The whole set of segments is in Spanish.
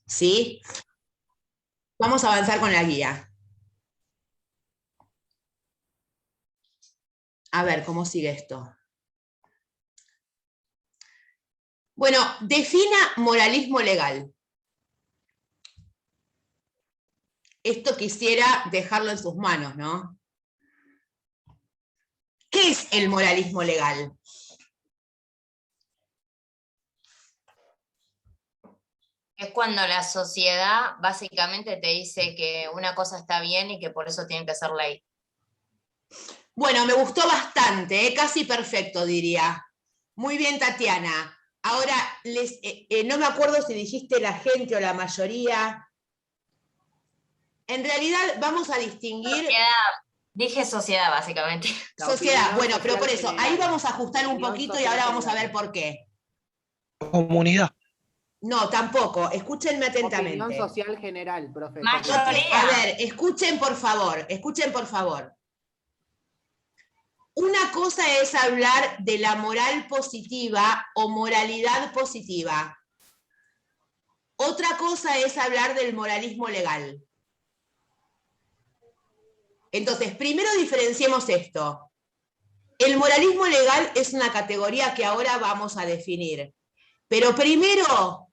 ¿Sí? Vamos a avanzar con la guía. A ver, ¿cómo sigue esto? Bueno, defina moralismo legal. Esto quisiera dejarlo en sus manos, ¿no? ¿Qué es el moralismo legal? Es cuando la sociedad básicamente te dice que una cosa está bien y que por eso tiene que ser ley. Bueno, me gustó bastante, casi perfecto, diría. Muy bien, Tatiana. Ahora, no me acuerdo si dijiste la gente o la mayoría. En realidad vamos a distinguir... Dije sociedad, básicamente. Sociedad, bueno, pero por eso, general. ahí vamos a ajustar un poquito y ahora vamos a ver por qué. Comunidad. No, tampoco. Escúchenme atentamente. Opinión social general, profe. Mayoría. A ver, escuchen por favor, escuchen por favor. Una cosa es hablar de la moral positiva o moralidad positiva. Otra cosa es hablar del moralismo legal. Entonces, primero diferenciemos esto. El moralismo legal es una categoría que ahora vamos a definir. Pero primero,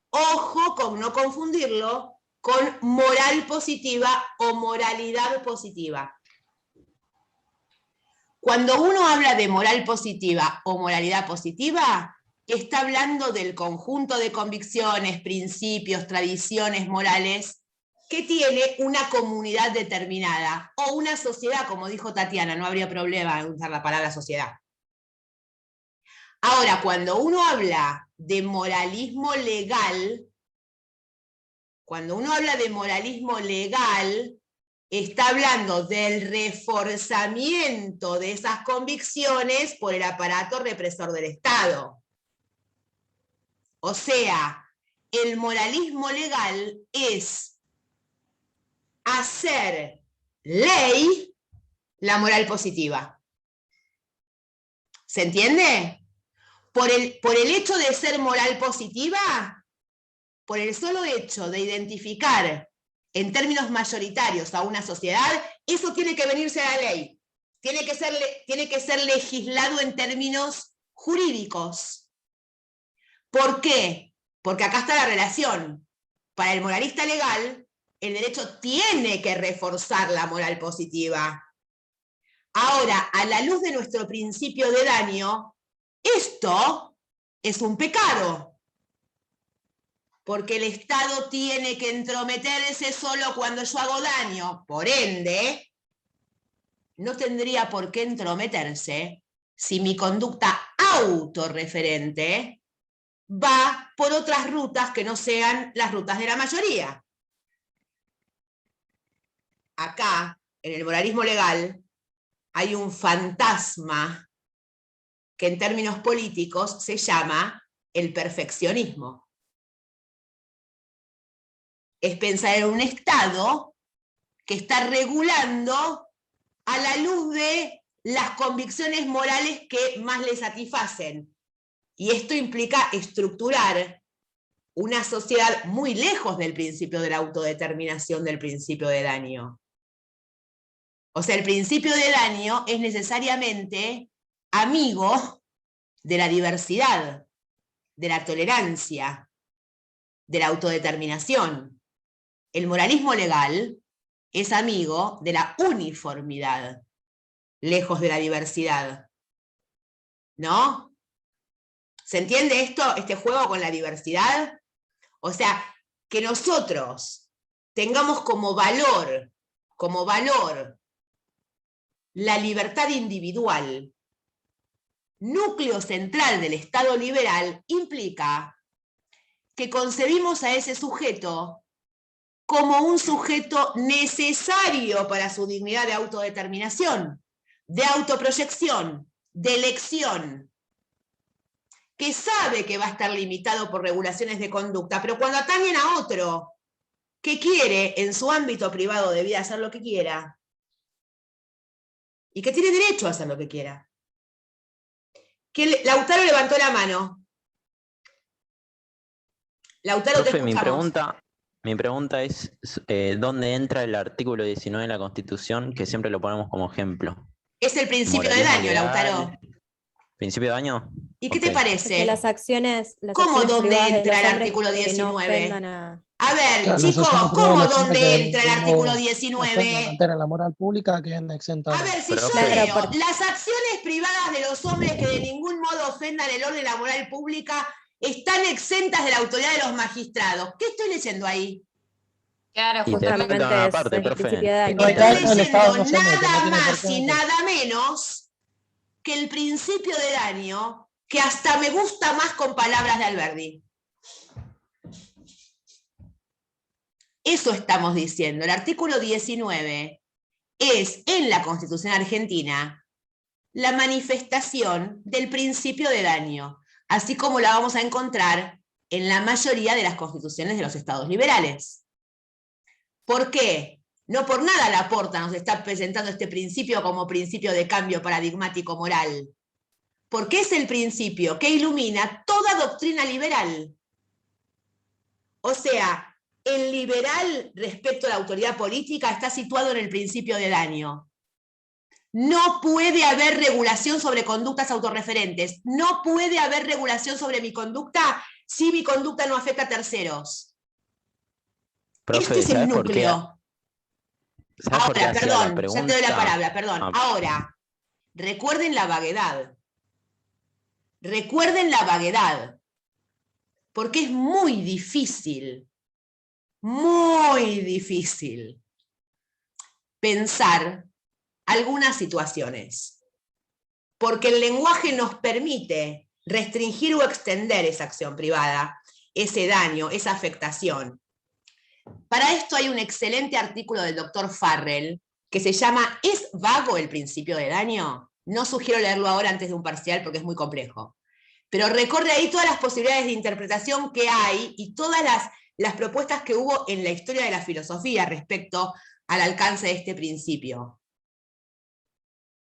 ojo con no confundirlo con moral positiva o moralidad positiva. Cuando uno habla de moral positiva o moralidad positiva, está hablando del conjunto de convicciones, principios, tradiciones morales que tiene una comunidad determinada o una sociedad, como dijo Tatiana, no habría problema en usar la palabra sociedad. Ahora, cuando uno habla de moralismo legal, está hablando del reforzamiento de esas convicciones por el aparato represor del Estado. O sea, el moralismo legal es hacer ley la moral positiva. ¿Se entiende? Por el hecho de ser moral positiva, por el solo hecho de identificar en términos mayoritarios a una sociedad, eso tiene que venirse a la ley. Tiene que ser legislado en términos jurídicos. ¿Por qué? Porque acá está la relación. Para el moralista legal, el derecho tiene que reforzar la moral positiva. Ahora, a la luz de nuestro principio de daño, esto es un pecado. Porque el Estado tiene que entrometerse solo cuando yo hago daño. Por ende, no tendría por qué entrometerse si mi conducta autorreferente va por otras rutas que no sean las rutas de la mayoría. Acá, en el moralismo legal, hay un fantasma que en términos políticos se llama el perfeccionismo. Es pensar en un Estado que está regulando a la luz de las convicciones morales que más le satisfacen. Y esto implica estructurar una sociedad muy lejos del principio de la autodeterminación, del principio de daño. O sea, el principio de daño es necesariamente amigo de la diversidad, de la tolerancia, de la autodeterminación. El moralismo legal es amigo de la uniformidad, lejos de la diversidad. ¿No? ¿Se entiende esto, este juego con la diversidad? O sea, que nosotros tengamos como valor la libertad individual, núcleo central del Estado liberal, implica que concebimos a ese sujeto como un sujeto necesario para su dignidad de autodeterminación, de autoproyección, de elección, que sabe que va a estar limitado por regulaciones de conducta, pero cuando atañen a otro que quiere en su ámbito privado de vida hacer lo que quiera, y que tiene derecho a hacer lo que quiera. Lautaro levantó la mano. Lautaro, te Profe, escuchamos. mi pregunta es, ¿dónde entra el artículo 19 de la Constitución, que siempre lo ponemos como ejemplo? Es el principio de Moralismo daño, legal, Lautaro. principio de año. ¿Y qué Ok. te Que parece? las ¿Cómo acciones dónde privadas de entra los el hombres artículo que no 19? ofendan a... A ver, Claro, las chicos, acciones privadas de ¿cómo los hombres dónde que entra el artículo no ofendan, 19? alteren la moral pública queden exentas A de ver, él. si yo Profe, Claro, leo porque las acciones privadas de los hombres que de ningún modo ofendan el orden y la moral pública están exentas de la autoridad de los magistrados. ¿Qué estoy leyendo ahí? Claro, y te justamente. falta justamente una es parte, el profe. principio de Y daño. contra Estoy esto el Estado leyendo no se mete, no nada tiene por más qué y meterse. nada menos que el principio de daño, que hasta me gusta más con palabras de Alberdi. Eso estamos diciendo. El artículo 19 es, en la Constitución Argentina, la manifestación del principio de daño, así como la vamos a encontrar en la mayoría de las constituciones de los estados liberales. ¿Por qué? No por nada Laporta nos está presentando este principio como principio de cambio paradigmático moral, porque es el principio que ilumina toda doctrina liberal. O sea, el liberal respecto a la autoridad política está situado en el principio de daño. No puede haber regulación sobre conductas autorreferentes. No puede haber regulación sobre mi conducta si mi conducta no afecta a terceros. Este Profe, es el ¿sabes por qué? núcleo. ¿Sabes por qué Ahora, hacía la perdón, ya te doy la pregunta? palabra, perdón. Ah, Ahora, recuerden la vaguedad. Recuerden la vaguedad. Porque es muy difícil pensar algunas situaciones. Porque el lenguaje nos permite restringir o extender esa acción privada, ese daño, esa afectación. Para esto hay un excelente artículo del doctor Farrell que se llama ¿Es vago el principio de daño? No sugiero leerlo ahora antes de un parcial porque es muy complejo. Pero recorre ahí todas las posibilidades de interpretación que hay y todas las propuestas que hubo en la historia de la filosofía respecto al alcance de este principio.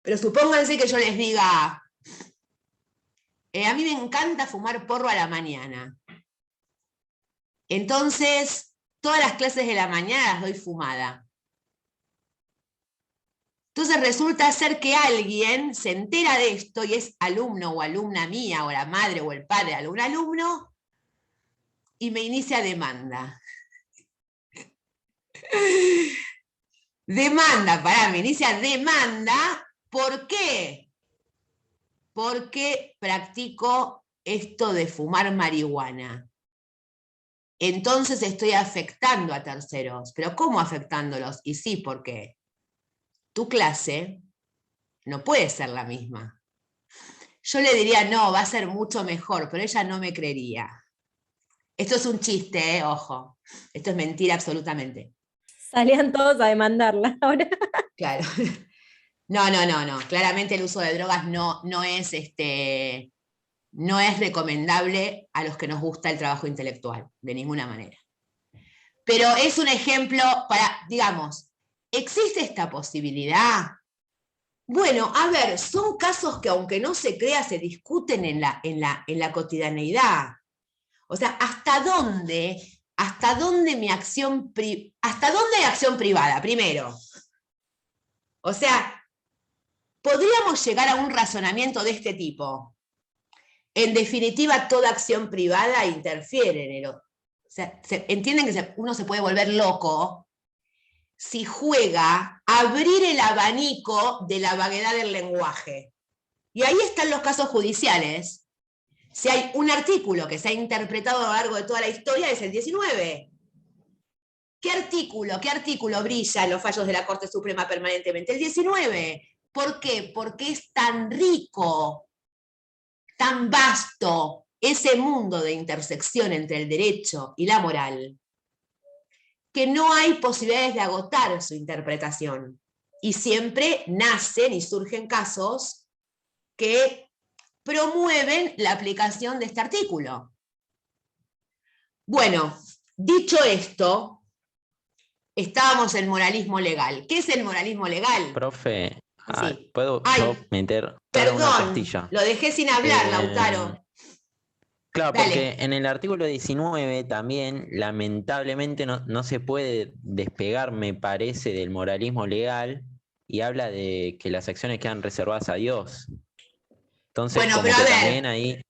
Pero supónganse que yo les diga, a mí me encanta fumar porro a la mañana. Entonces, todas las clases de la mañana las doy fumada. Entonces resulta ser que alguien se entera de esto y es alumno o alumna mía, o la madre o el padre de algún alumno, y me inicia demanda. Me inicia demanda. ¿Por qué? Porque practico esto de fumar marihuana. Entonces estoy afectando a terceros. ¿Pero cómo afectándolos? Y sí, porque tu clase no puede ser la misma. Yo le diría, no, va a ser mucho mejor, pero ella no me creería. Esto es un chiste, ojo. Esto es mentira absolutamente. Salían todos a demandarla ahora. Claro. No. Claramente el uso de drogas no es recomendable a los que nos gusta el trabajo intelectual, de ninguna manera. Pero es un ejemplo para, digamos, ¿existe esta posibilidad? Bueno, a ver, son casos que aunque no se crea, se discuten en la cotidianeidad. O sea, ¿hasta dónde hay acción privada? Primero. O sea, podríamos llegar a un razonamiento de este tipo. En definitiva, toda acción privada interfiere en el otro. O sea, entienden que uno se puede volver loco si juega a abrir el abanico de la vaguedad del lenguaje. Y ahí están los casos judiciales. Si hay un artículo que se ha interpretado a lo largo de toda la historia, es el 19. ¿Qué artículo brilla en los fallos de la Corte Suprema permanentemente? El 19. ¿Por qué? Porque es tan rico, tan vasto, ese mundo de intersección entre el derecho y la moral, que no hay posibilidades de agotar su interpretación. Y siempre nacen y surgen casos que promueven la aplicación de este artículo. Bueno, dicho esto, estábamos en moralismo legal. ¿Qué es el moralismo legal? profe, Sí. ¿puedo Ay, yo meter una perdón, pastilla? lo dejé sin hablar, Lautaro. Claro, Dale. porque en el artículo 19 también, lamentablemente, no se puede despegar, me parece, del moralismo legal y habla de que las acciones quedan reservadas a Dios. Entonces, Bueno, como pero que a ver. también ahí...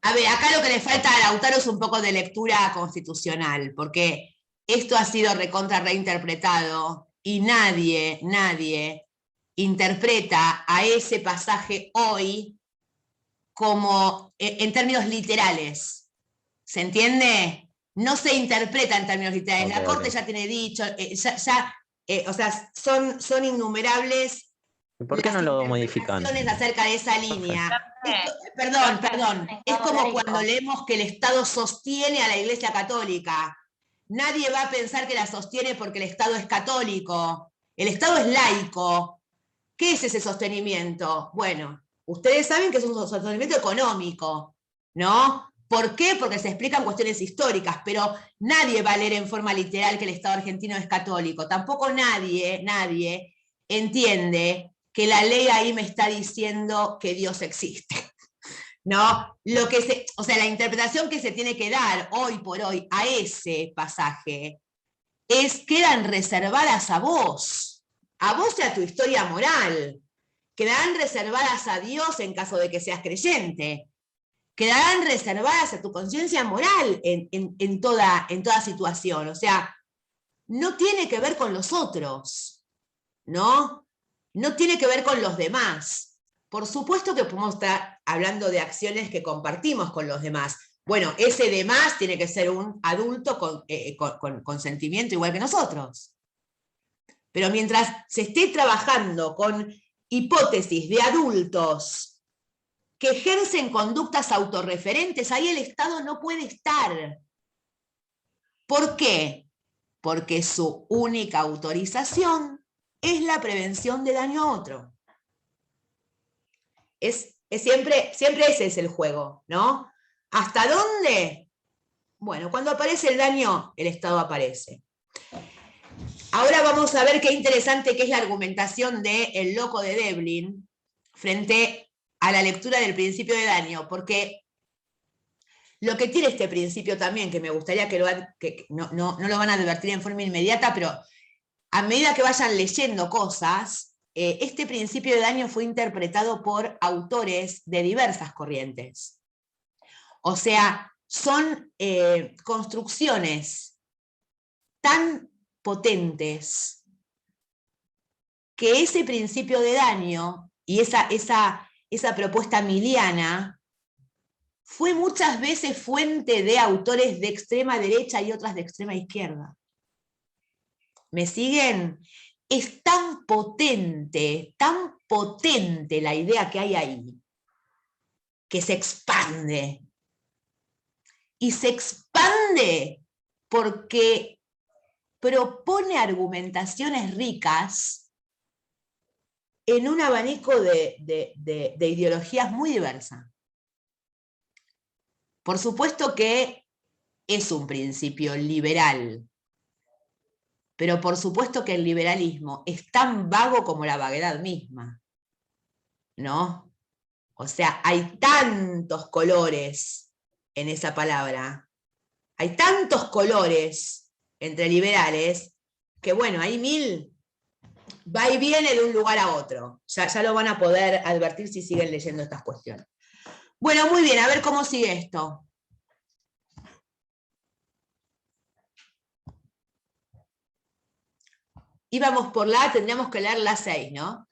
A ver, acá lo que le falta a Lautaro es un poco de lectura constitucional, porque esto ha sido recontra reinterpretado y nadie interpreta a ese pasaje hoy como en términos literales. ¿Se entiende? No se interpreta en términos literales. Ok, La Corte ok. ya tiene dicho, o sea, son innumerables ¿Y por qué las no lo modifican? interpretaciones acerca de esa línea. Perdón, Perdón. Es como cuando leemos que el Estado sostiene a la Iglesia Católica. Nadie va a pensar que la sostiene porque el Estado es católico. El Estado es laico. ¿Qué es ese sostenimiento? Bueno, ustedes saben que es un sostenimiento económico, ¿no? ¿Por qué? Porque se explican cuestiones históricas, pero nadie va a leer en forma literal que el Estado argentino es católico. Tampoco nadie entiende que la ley ahí me está diciendo que Dios existe. ¿No? O sea, la interpretación que se tiene que dar hoy por hoy a ese pasaje quedan reservadas a vos y a tu historia moral, quedarán reservadas a Dios en caso de que seas creyente, quedarán reservadas a tu conciencia moral en toda situación, o sea, no tiene que ver con los otros, ¿no? No tiene que ver con los demás. Por supuesto que podemos estar hablando de acciones que compartimos con los demás. Bueno, ese demás tiene que ser un adulto con sentimiento igual que nosotros. Pero mientras se esté trabajando con hipótesis de adultos que ejercen conductas autorreferentes, ahí el Estado no puede estar. ¿Por qué? Porque su única autorización es la prevención de daño a otro. Siempre ese es el juego, ¿no? ¿Hasta dónde? Bueno, cuando aparece el daño, el Estado aparece. Ahora vamos a ver qué interesante que es la argumentación de El loco de Devlin frente a la lectura del principio de daño, porque lo que tiene este principio también, que me gustaría que no lo van a advertir en forma inmediata, pero a medida que vayan leyendo cosas, este principio de daño fue interpretado por autores de diversas corrientes. O sea, son construcciones tan potentes que ese principio de daño y esa propuesta miliana fue muchas veces fuente de autores de extrema derecha y otras de extrema izquierda. ¿Me siguen? Es tan potente la idea que hay ahí, que se expande. Y se expande porque propone argumentaciones ricas en un abanico de ideologías muy diversas. Por supuesto que es un principio liberal, pero por supuesto que el liberalismo es tan vago como la vaguedad misma, ¿no? O sea, hay tantos colores en esa palabra, hay tantos colores entre liberales, que bueno, hay mil, va y viene de un lugar a otro. Ya lo van a poder advertir si siguen leyendo estas cuestiones. Bueno, muy bien, a ver cómo sigue esto. Íbamos por la A, tendríamos que leer la 6, ¿no?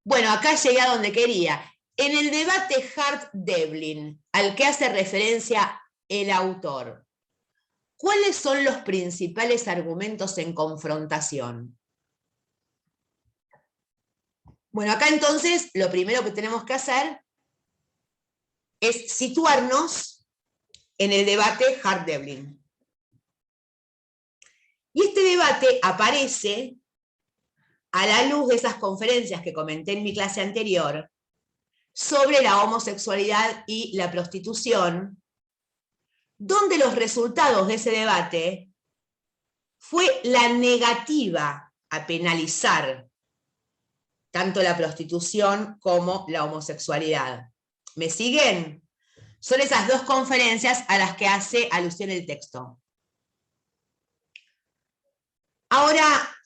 Bueno, acá llegué a donde quería. En el debate Hart-Devlin, al que hace referencia el autor, ¿cuáles son los principales argumentos en confrontación? Bueno, acá entonces lo primero que tenemos que hacer es situarnos en el debate Hart-Devlin. Y este debate aparece a la luz de esas conferencias que comenté en mi clase anterior sobre la homosexualidad y la prostitución, donde los resultados de ese debate fue la negativa a penalizar tanto la prostitución como la homosexualidad. ¿Me siguen? Son esas dos conferencias a las que hace alusión el texto. Ahora,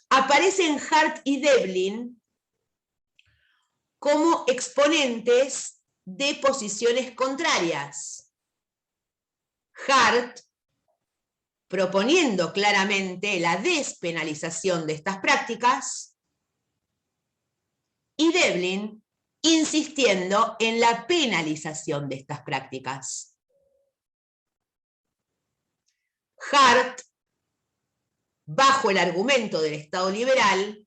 aparecen Hart y Devlin como exponentes de posiciones contrarias. Hart proponiendo claramente la despenalización de estas prácticas, y Devlin insistiendo en la penalización de estas prácticas. Hart, bajo el argumento del Estado liberal,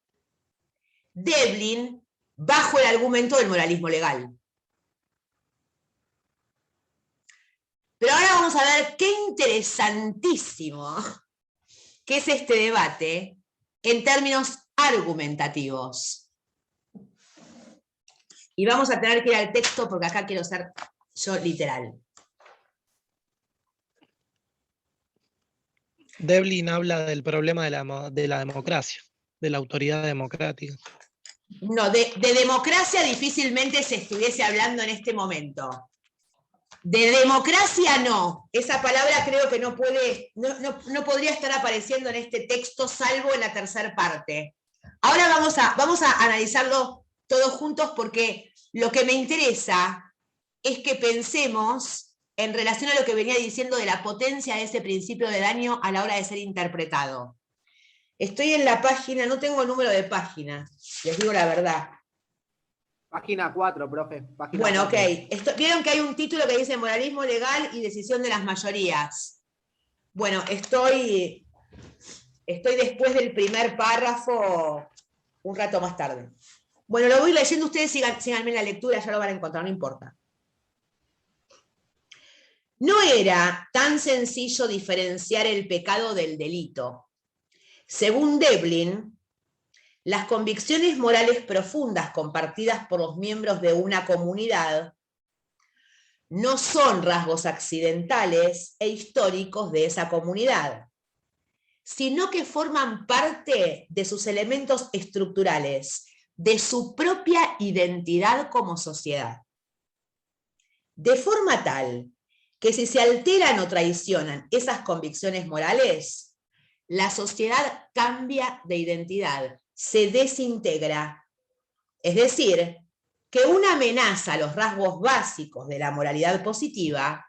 Devlin, bajo el argumento del moralismo legal. Pero ahora vamos a ver qué interesantísimo que es este debate en términos argumentativos. Y vamos a tener que ir al texto porque acá quiero ser yo literal. Devlin habla del problema de la democracia, de la autoridad democrática. No, de democracia difícilmente se estuviese hablando en este momento. De democracia no. Esa palabra creo que no podría estar apareciendo en este texto, salvo en la tercera parte. Ahora vamos a analizarlo todos juntos porque lo que me interesa es que pensemos en relación a lo que venía diciendo de la potencia de ese principio de daño a la hora de ser interpretado. Estoy en la página, no tengo el número de página, les digo la verdad. Página 4, profe. Página Bueno, 4. ok. Vieron que hay un título que dice moralismo legal y decisión de las mayorías. Bueno, estoy después del primer párrafo un rato más tarde. Bueno, lo voy leyendo, ustedes síganme en la lectura, ya lo van a encontrar, no importa. No era tan sencillo diferenciar el pecado del delito. Según Devlin, las convicciones morales profundas compartidas por los miembros de una comunidad no son rasgos accidentales e históricos de esa comunidad, sino que forman parte de sus elementos estructurales, de su propia identidad como sociedad. De forma tal que si se alteran o traicionan esas convicciones morales, la sociedad cambia de identidad, se desintegra. Es decir, que una amenaza a los rasgos básicos de la moralidad positiva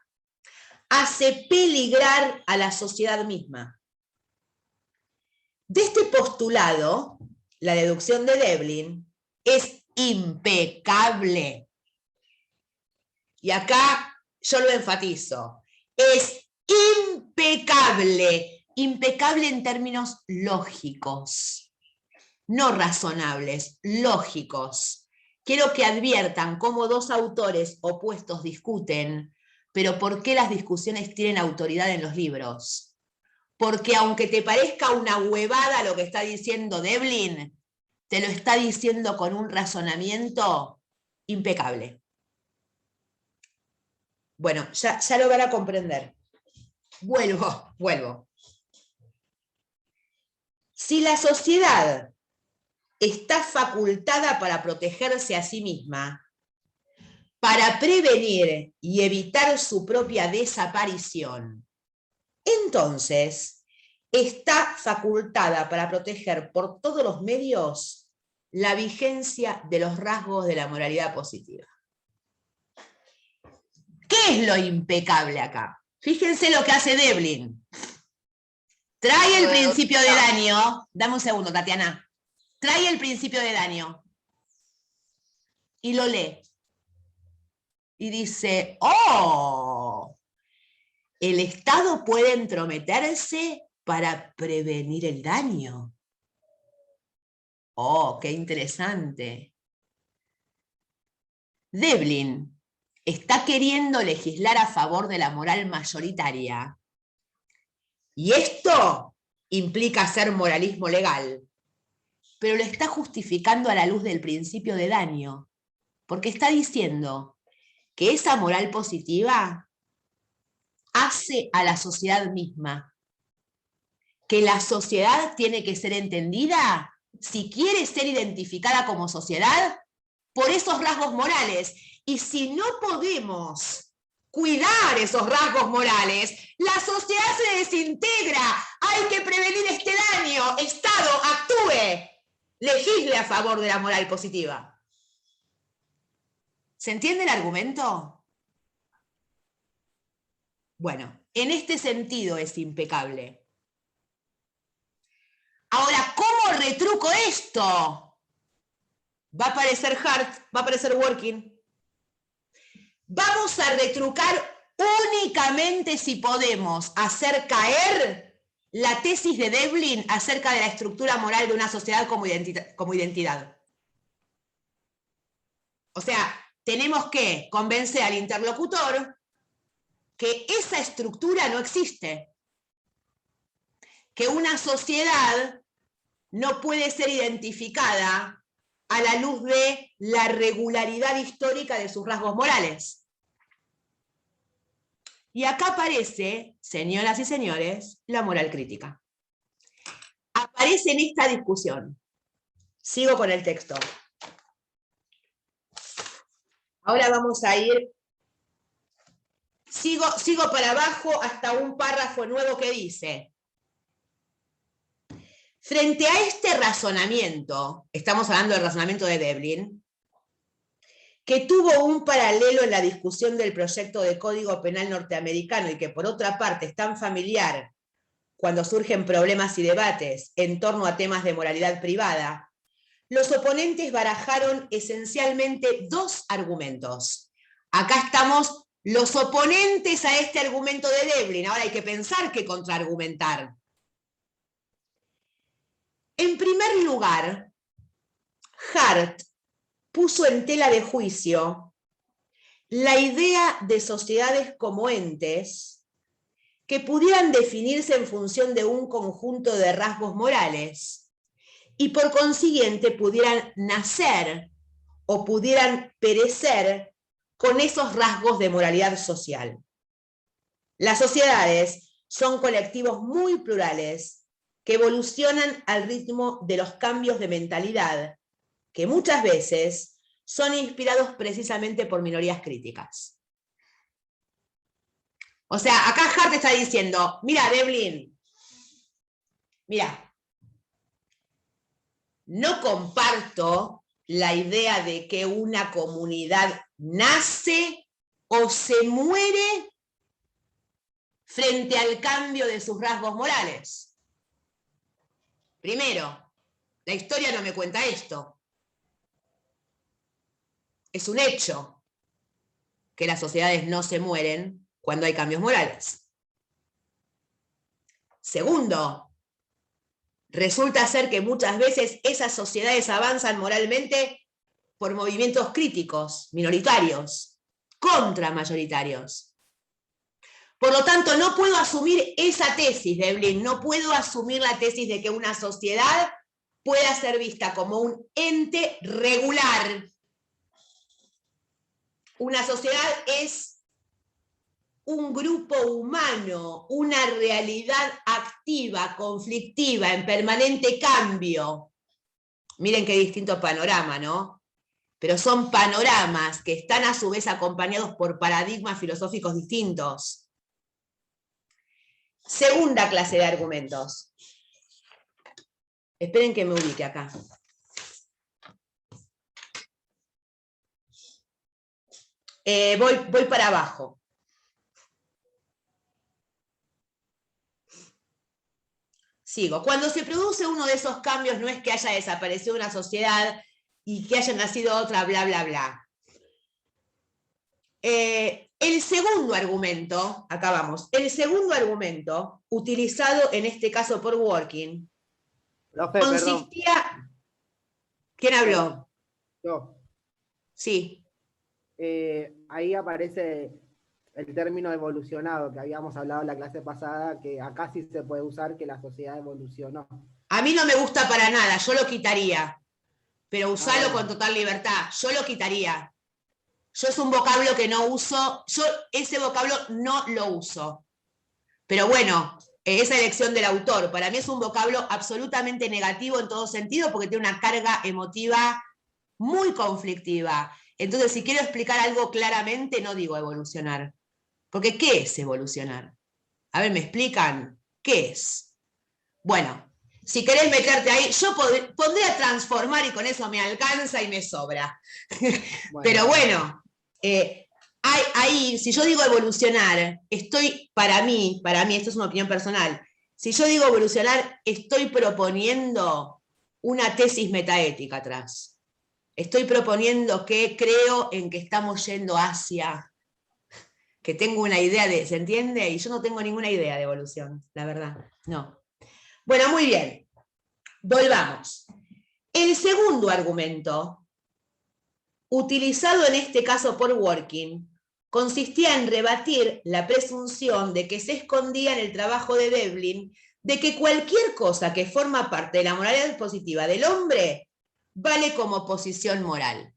hace peligrar a la sociedad misma. De este postulado, la deducción de Devlin es impecable. Y acá yo lo enfatizo. Es impecable. Impecable en términos lógicos. No razonables, lógicos. Quiero que adviertan cómo dos autores opuestos discuten, pero ¿por qué las discusiones tienen autoridad en los libros? Porque aunque te parezca una huevada lo que está diciendo Devlin, te lo está diciendo con un razonamiento impecable. Bueno, ya lo van a comprender. Vuelvo. Si la sociedad está facultada para protegerse a sí misma, para prevenir y evitar su propia desaparición, entonces está facultada para proteger por todos los medios la vigencia de los rasgos de la moralidad positiva. ¿Qué es lo impecable acá? Fíjense lo que hace Devlin. Trae el principio de daño. Dame un segundo, Tatiana. Trae el principio de daño. Y lo lee. Y dice, ¡oh! El Estado puede entrometerse para prevenir el daño. ¡Oh, qué interesante! Devlin está queriendo legislar a favor de la moral mayoritaria. Y esto implica ser moralismo legal. Pero lo está justificando a la luz del principio de daño. Porque está diciendo que esa moral positiva hace a la sociedad misma. Que la sociedad tiene que ser entendida, si quiere ser identificada como sociedad, por esos rasgos morales. Y si no podemos cuidar esos rasgos morales, la sociedad se desintegra. Hay que prevenir este daño. Estado, actúe. Legisle a favor de la moral positiva. ¿Se entiende el argumento? Bueno, en este sentido es impecable. Ahora, ¿cómo retruco esto? Va a aparecer Hart, va a aparecer Working. Vamos a retrucar únicamente si podemos hacer caer la tesis de Devlin acerca de la estructura moral de una sociedad como identidad. O sea, tenemos que convencer al interlocutor que esa estructura no existe, que una sociedad no puede ser identificada a la luz de la regularidad histórica de sus rasgos morales. Y acá aparece, señoras y señores, la moral crítica. Aparece en esta discusión. Sigo con el texto. Ahora vamos a ir, sigo para abajo hasta un párrafo nuevo que dice: frente a este razonamiento, estamos hablando del razonamiento de Devlin, que tuvo un paralelo en la discusión del proyecto de Código Penal norteamericano y que por otra parte es tan familiar cuando surgen problemas y debates en torno a temas de moralidad privada, los oponentes barajaron esencialmente dos argumentos. Acá estamos los oponentes a este argumento de Devlin. Ahora hay que pensar qué contraargumentar. En primer lugar, Hart puso en tela de juicio la idea de sociedades como entes que pudieran definirse en función de un conjunto de rasgos morales y por consiguiente pudieran nacer o pudieran perecer con esos rasgos de moralidad social. Las sociedades son colectivos muy plurales que evolucionan al ritmo de los cambios de mentalidad que muchas veces son inspirados precisamente por minorías críticas. O sea, acá Hart está diciendo, mira, Devlin, mira, no comparto la idea de que una comunidad nace o se muere frente al cambio de sus rasgos morales. Primero, la historia no me cuenta esto. Es un hecho que las sociedades no se mueren cuando hay cambios morales. Segundo, resulta ser que muchas veces esas sociedades avanzan moralmente por movimientos críticos, minoritarios, contra mayoritarios. Por lo tanto, no puedo asumir esa tesis, Devlin, no puedo asumir la tesis de que una sociedad pueda ser vista como un ente regular. Una sociedad es un grupo humano, una realidad activa, conflictiva, en permanente cambio. Miren qué distinto panorama, ¿no? Pero son panoramas que están a su vez acompañados por paradigmas filosóficos distintos. Segunda clase de argumentos. Esperen que me ubique acá. Voy para abajo. Sigo. Cuando se produce uno de esos cambios, no es que haya desaparecido una sociedad y que haya nacido otra, bla, bla, bla. El segundo argumento, acá vamos, el segundo argumento, utilizado en este caso por Working, Profe, consistía... perdón. ¿Quién habló? Yo. Sí. Ahí aparece el término evolucionado, que habíamos hablado en la clase pasada, que acá sí se puede usar, que la sociedad evolucionó. A mí no me gusta para nada, yo lo quitaría, pero usalo bueno. con total libertad, yo lo quitaría. Yo es un vocablo que no uso, yo ese vocablo no lo uso. Pero bueno, esa elección del autor, para mí es un vocablo absolutamente negativo en todo sentido, porque tiene una carga emotiva muy conflictiva. Entonces, si quiero explicar algo claramente, no digo evolucionar. Porque ¿qué es evolucionar? A ver, ¿me explican qué es? Bueno, si querés meterte ahí, yo pondría transformar y con eso me alcanza y me sobra. Pero bueno, ahí, si yo digo evolucionar, para mí, esto es una opinión personal, si yo digo evolucionar, estoy proponiendo una tesis metaética atrás. Estoy proponiendo que creo en que estamos yendo hacia, que tengo una idea de, ¿se entiende? Y yo no tengo ninguna idea de evolución, la verdad, no. Bueno, muy bien, volvamos. El segundo argumento, utilizado en este caso por Dworkin, consistía en rebatir la presunción de que se escondía en el trabajo de Veblen de que cualquier cosa que forma parte de la moralidad positiva del hombre vale como posición moral.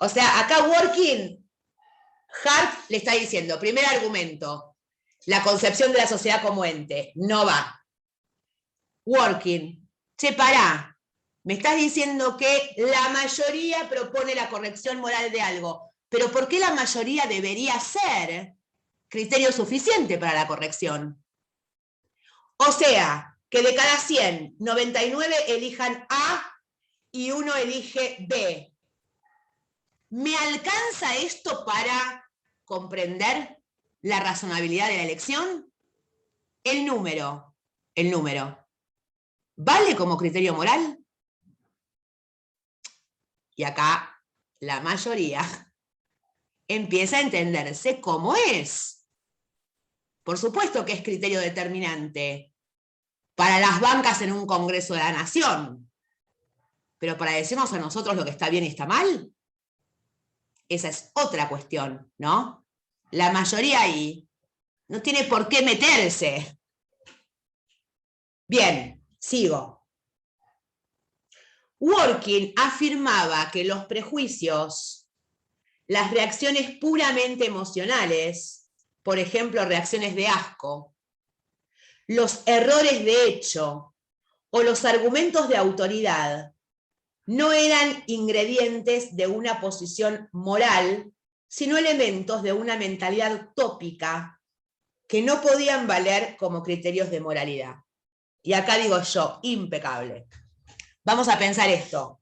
O sea, acá Dworkin, Hart le está diciendo, primer argumento, la concepción de la sociedad como ente, no va. Dworkin, che, pará, me estás diciendo que la mayoría propone la corrección moral de algo, pero ¿por qué la mayoría debería ser criterio suficiente para la corrección? O sea, que de cada 100, 99 elijan A y 1 elige B. ¿Me alcanza esto para comprender la razonabilidad de la elección? El número, ¿vale como criterio moral? Y acá la mayoría empieza a entenderse cómo es. Por supuesto que es criterio determinante para las bancas en un Congreso de la Nación, pero para decirnos a nosotros lo que está bien y está mal, esa es otra cuestión, ¿no? La mayoría ahí no tiene por qué meterse. Bien, sigo. Dworkin afirmaba que los prejuicios, las reacciones puramente emocionales, por ejemplo, reacciones de asco, los errores de hecho o los argumentos de autoridad no eran ingredientes de una posición moral, sino elementos de una mentalidad tópica que no podían valer como criterios de moralidad. Y acá digo yo, impecable. Vamos a pensar esto.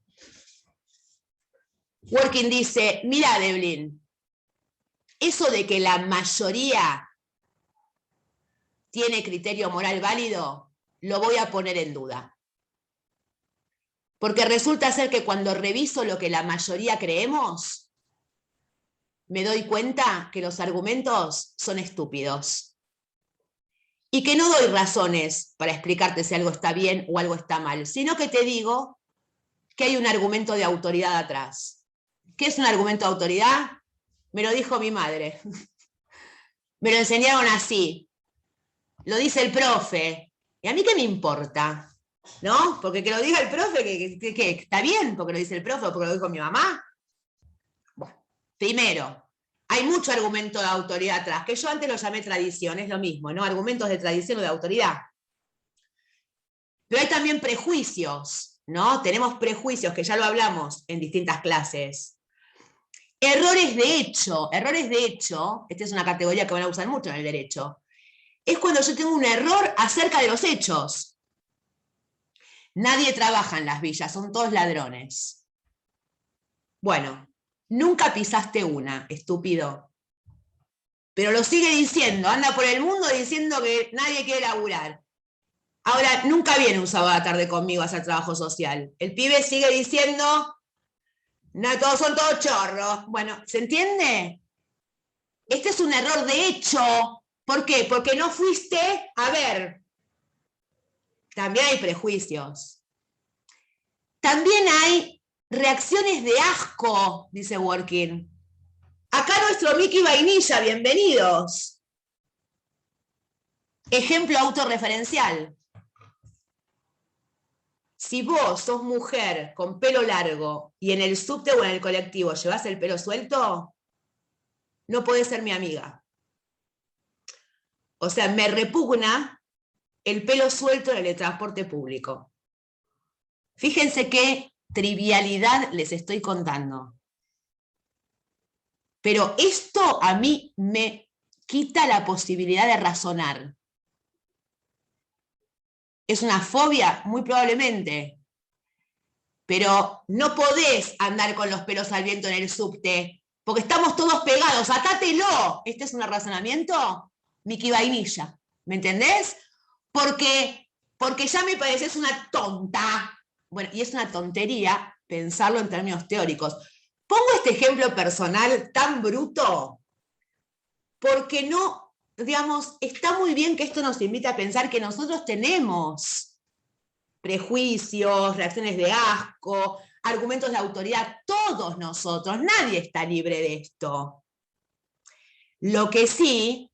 Dworkin dice, mirá, Veblen, eso de que la mayoría tiene criterio moral válido, lo voy a poner en duda. Porque resulta ser que cuando reviso lo que la mayoría creemos, me doy cuenta que los argumentos son estúpidos. Y que no doy razones para explicarte si algo está bien o algo está mal, sino que te digo que hay un argumento de autoridad atrás. ¿Qué es un argumento de autoridad? Me lo dijo mi madre. Me lo enseñaron así. Lo dice el profe. ¿Y a mí qué me importa? ¿No? Porque que lo diga el profe, que está bien porque lo dice el profe o porque lo dijo mi mamá. Bueno, primero, hay mucho argumento de autoridad atrás, que yo antes lo llamé tradición, es lo mismo, ¿no? Argumentos de tradición o de autoridad. Pero hay también prejuicios, ¿no? Tenemos prejuicios, que ya lo hablamos en distintas clases. Errores de hecho, esta es una categoría que van a usar mucho en el derecho, es cuando yo tengo un error acerca de los hechos. Nadie trabaja en las villas, son todos ladrones. Bueno, nunca pisaste una, estúpido. Pero lo sigue diciendo, anda por el mundo diciendo que nadie quiere laburar. Ahora, nunca viene un sábado a la tarde conmigo a hacer trabajo social. El pibe sigue diciendo, no, todos son todos chorros. Bueno, ¿se entiende? Este es un error de hecho. ¿Por qué? Porque no fuiste a ver. También hay prejuicios. También hay reacciones de asco, dice Dworkin. Acá nuestro Mickey Vainilla, bienvenidos. Ejemplo autorreferencial. Si vos sos mujer con pelo largo y en el subte o en el colectivo llevas el pelo suelto, no podés ser mi amiga. O sea, me repugna el pelo suelto en el transporte público. Fíjense qué trivialidad les estoy contando. Pero esto a mí me quita la posibilidad de razonar. ¿Es una fobia? Muy probablemente. Pero no podés andar con los pelos al viento en el subte, porque estamos todos pegados, atátelo. ¿Este es un razonamiento? Miki Vainilla, ¿me entendés? Porque ya me pareces una tonta. Bueno, y es una tontería pensarlo en términos teóricos. Pongo este ejemplo personal tan bruto, porque no, digamos, está muy bien que esto nos invita a pensar que nosotros tenemos prejuicios, reacciones de asco, argumentos de autoridad, todos nosotros, nadie está libre de esto. Lo que sí,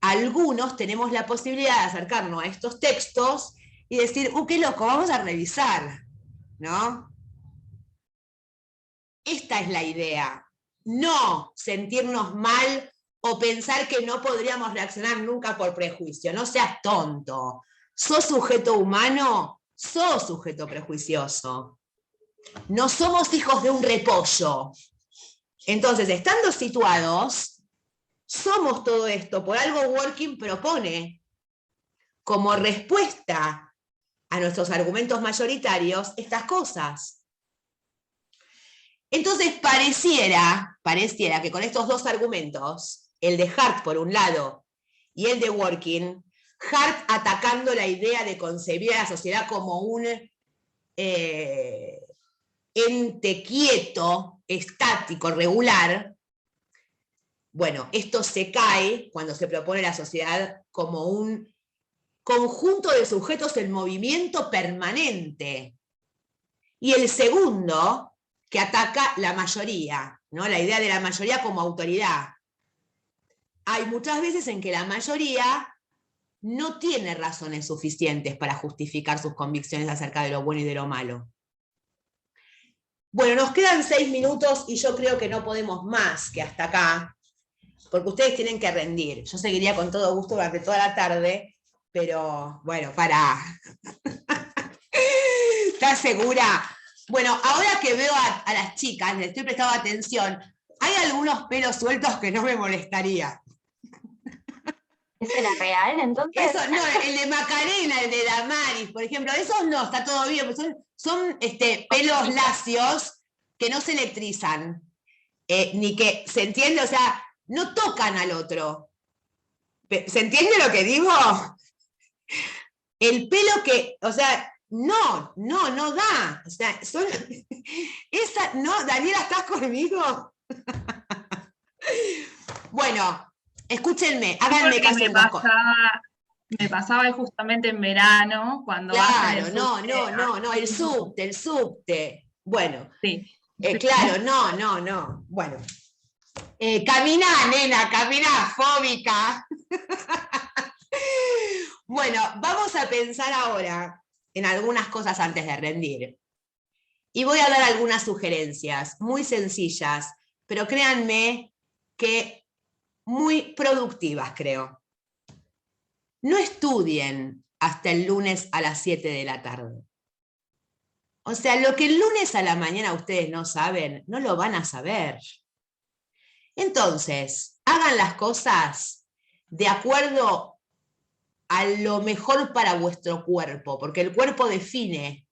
algunos tenemos la posibilidad de acercarnos a estos textos y decir, qué loco, vamos a revisar, ¿no? Esta es la idea, no sentirnos mal o pensar que no podríamos reaccionar nunca por prejuicio, no seas tonto. ¿Sos sujeto humano? Sos sujeto prejuicioso. No somos hijos de un repollo. Entonces, estando situados, somos todo esto. Por algo Working propone, como respuesta a nuestros argumentos mayoritarios, estas cosas. Entonces, pareciera que con estos dos argumentos, el de Hart por un lado y el de Working, Hart atacando la idea de concebir a la sociedad como un ente quieto, estático, regular, bueno, esto se cae cuando se propone la sociedad como un conjunto de sujetos en movimiento permanente. Y el segundo, que ataca la mayoría, ¿no? La idea de la mayoría como autoridad. Hay muchas veces en que la mayoría no tiene razones suficientes para justificar sus convicciones acerca de lo bueno y de lo malo. Bueno, nos quedan 6 minutos y yo creo que no podemos más que hasta acá, porque ustedes tienen que rendir. Yo seguiría con todo gusto durante toda la tarde, pero bueno, ¿estás segura? Bueno, ahora que veo a las chicas, les estoy prestando atención, hay algunos pelos sueltos que no me molestaría. ¿Eso era real, entonces? Eso, no, el de Macarena, el de Damaris, por ejemplo, esos no, está todo bien, son pelos lacios que no se electrizan, ni que, ¿se entiende? O sea, no tocan al otro. ¿Se entiende lo que digo? El pelo que, o sea, no da. O sea, no, Daniela, ¿estás conmigo? Bueno, escúchenme, háganme caso en dos cosas. Me pasaba justamente en verano, cuando claro, no, el subte. Bueno, sí. Claro, no. Bueno, caminá, nena, caminá, fóbica. Bueno, vamos a pensar ahora en algunas cosas antes de rendir. Y voy a dar algunas sugerencias muy sencillas, pero créanme que muy productivas, creo. No estudien hasta el lunes a las 7 de la tarde. O sea, lo que el lunes a la mañana ustedes no saben, no lo van a saber. Entonces, hagan las cosas de acuerdo a lo mejor para vuestro cuerpo, porque el cuerpo define.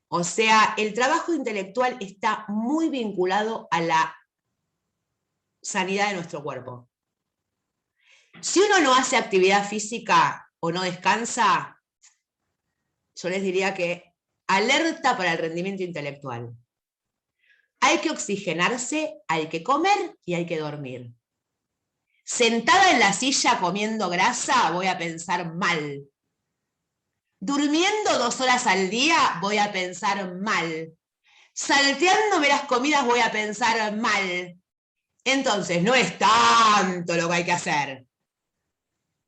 O sea, el trabajo intelectual está muy vinculado a la sanidad de nuestro cuerpo. Si uno no hace actividad física o no descansa, yo les diría que alerta para el rendimiento intelectual. Hay que oxigenarse, hay que comer y hay que dormir. Sentada en la silla comiendo grasa, voy a pensar mal. Durmiendo 2 horas al día, voy a pensar mal. Salteándome las comidas, voy a pensar mal. Entonces, no es tanto lo que hay que hacer.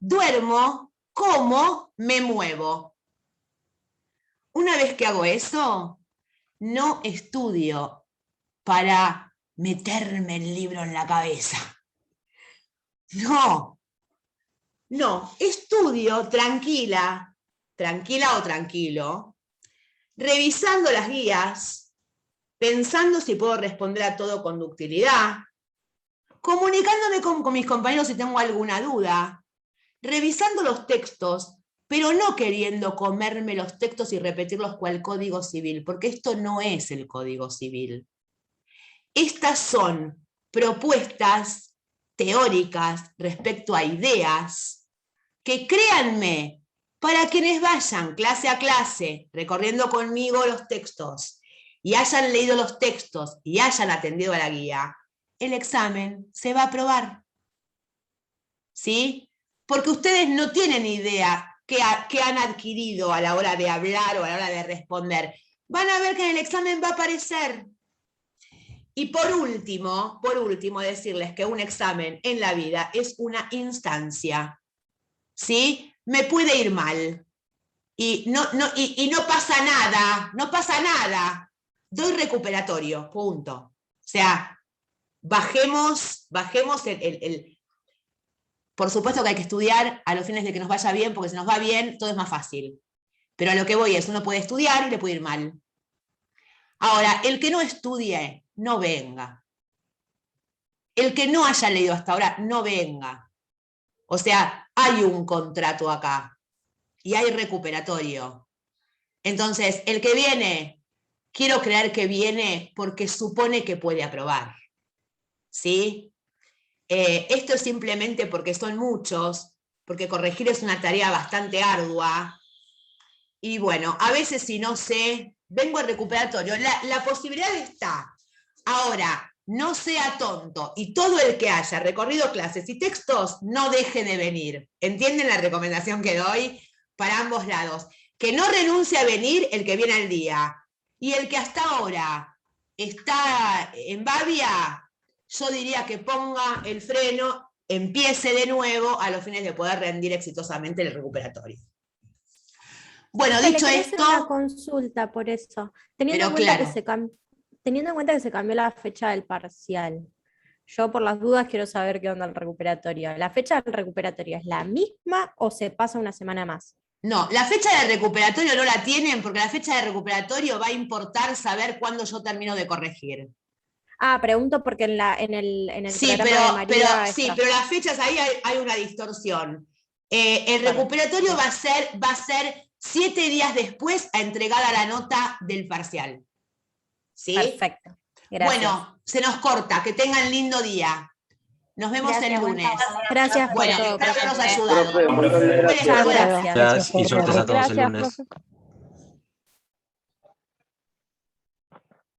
Duermo, como, me muevo. Una vez que hago eso, no estudio para meterme el libro en la cabeza. No, estudio tranquila o tranquilo, revisando las guías, pensando si puedo responder a todo con ductilidad, comunicándome con mis compañeros si tengo alguna duda, revisando los textos, pero no queriendo comerme los textos y repetirlos cual Código Civil, porque esto no es el Código Civil. Estas son propuestas teóricas respecto a ideas que, créanme, para quienes vayan clase a clase recorriendo conmigo los textos y hayan leído los textos y hayan atendido a la guía, el examen se va a aprobar. ¿Sí? Porque ustedes no tienen idea qué han adquirido a la hora de hablar o a la hora de responder. Van a ver que en el examen va a aparecer. Y por último, decirles que un examen en la vida es una instancia. ¿Sí? Me puede ir mal. Y no pasa nada, no pasa nada. Doy recuperatorio, punto. O sea, bajemos por supuesto que hay que estudiar a los fines de que nos vaya bien, porque si nos va bien, todo es más fácil. Pero a lo que voy es, uno puede estudiar y le puede ir mal. Ahora, el que no estudie, no venga. El que no haya leído hasta ahora, no venga. O sea, hay un contrato acá. Y hay recuperatorio. Entonces, el que viene, quiero creer que viene porque supone que puede aprobar. ¿Sí? Esto es simplemente porque son muchos, porque corregir es una tarea bastante ardua. Y bueno, a veces si no sé, vengo al recuperatorio. La posibilidad está. Ahora, no sea tonto y todo el que haya recorrido clases y textos no deje de venir. ¿Entienden la recomendación que doy? Para ambos lados. Que no renuncie a venir el que viene al día. Y el que hasta ahora está en babia, yo diría que ponga el freno, empiece de nuevo a los fines de poder rendir exitosamente el recuperatorio. Bueno, Le dicho quería hacer esto... una consulta por eso. Teniendo en cuenta que se cambió la fecha del parcial. Yo por las dudas quiero saber qué onda el recuperatorio. ¿La fecha del recuperatorio es la misma o se pasa una semana más? No, la fecha de recuperatorio no la tienen porque la fecha de recuperatorio va a importar saber cuándo yo termino de corregir. Ah, pregunto porque en el Sí, programa de María sí, está. pero las fechas ahí hay una distorsión. El recuperatorio va a ser 7 días después a entregada la nota del parcial. ¿Sí? Perfecto. Gracias. Bueno, se nos corta. Que tengan lindo día. Nos vemos Gracias, el buen lunes. Gracias por Bueno, todo. espero habernos profe. ayudado. Profe, muchas gracias. Muchas gracias. Gracias y suertes a todos el Gracias, lunes. profe.